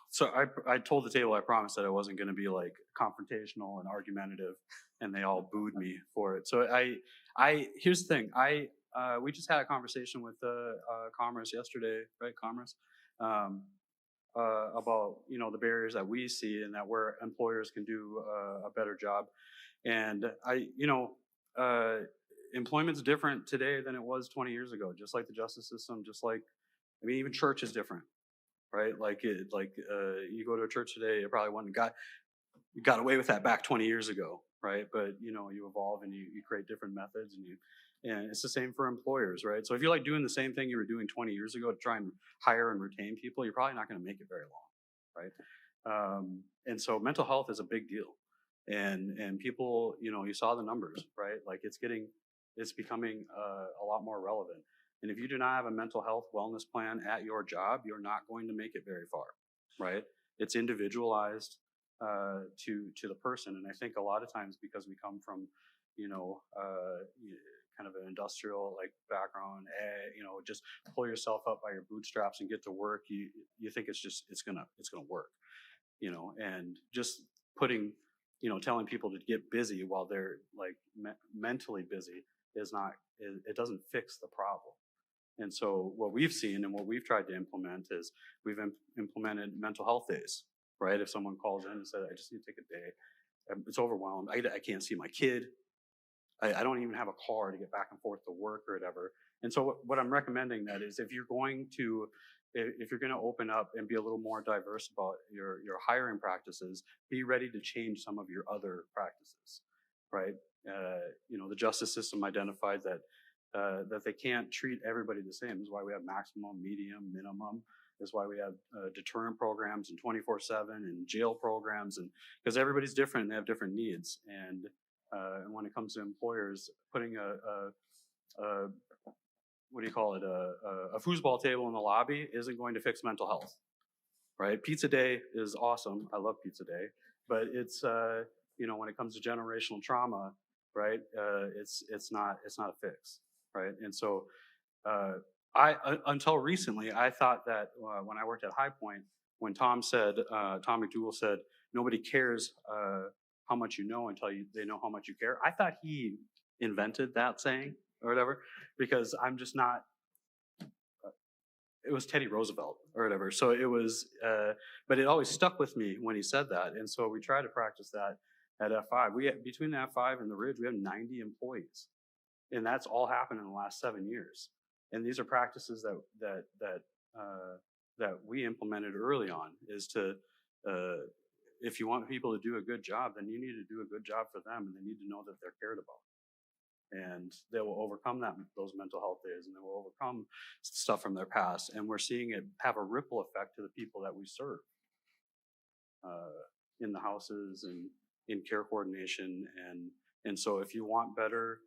So I told the table I promised that I wasn't going to be like confrontational and argumentative, and they all booed me for it. So here's the thing. We just had a conversation with Commerce yesterday, right? Commerce, um, about the barriers that we see and that where employers can do a better job. And uh, employment's different today than it was 20 years ago. Just like the justice system, just like even church is different, right? You go to a church today, it probably wouldn't got away with that back 20 years ago, right? But you evolve and you create different methods, and it's the same for employers, right? So if you're like doing the same thing you were doing 20 years ago to try and hire and retain people, you're probably not going to make it very long, right? And so mental health is a big deal, and people, you saw the numbers, right? Like it's becoming a lot more relevant. And if you do not have a mental health wellness plan at your job, you're not going to make it very far, right? It's individualized to the person, and I think a lot of times because we come from, kind of an industrial like background, just pull yourself up by your bootstraps and get to work. You think it's gonna work, and just putting, telling people to get busy while they're like mentally busy is not. It doesn't fix the problem. And so what we've seen and what we've tried to implement is we've implemented mental health days, right? If someone calls in and says, I just need to take a day, it's overwhelmed. I can't see my kid. I don't even have a car to get back and forth to work or whatever. And so what I'm recommending that is if you're going to open up and be a little more diverse about your hiring practices, be ready to change some of your other practices, right? The justice system identified that they can't treat everybody the same. This is why we have maximum, medium, minimum. This is why we have deterrent programs and 24/7 and jail programs, and because everybody's different, and they have different needs. And when it comes to employers, putting a what do you call it, a foosball table in the lobby isn't going to fix mental health, right? Pizza day is awesome. I love pizza day, but it's when it comes to generational trauma, right? It's not a fix, right? And so I until recently I thought that when I worked at High Point, when Tom McDougall said nobody cares how much you know until they know how much you care. I thought he invented that saying or whatever, because I'm just not. It was Teddy Roosevelt or whatever. So it was, but it always stuck with me when he said that, and so we try to practice that at F5. Between the F5 and the Ridge, we have 90 employees, and that's all happened in the last 7 years. And these are practices that we implemented early on. Is to if you want people to do a good job, then you need to do a good job for them, and they need to know that they're cared about. And they will overcome those mental health days, and they will overcome stuff from their past. And we're seeing it have a ripple effect to the people that we serve in the houses and in care coordination. And so if you want better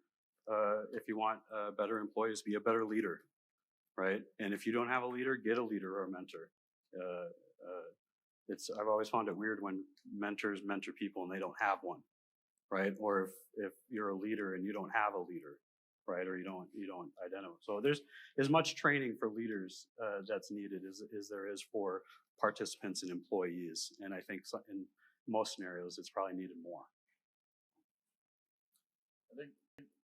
employees, be a better leader, right? And if you don't have a leader, get a leader or a mentor. I've always found it weird when mentors mentor people and they don't have one, right? Or if you're a leader and you don't have a leader, right? Or you don't identify. So there's as much training for leaders that's needed as there is for participants and employees. And I think in most scenarios, it's probably needed more.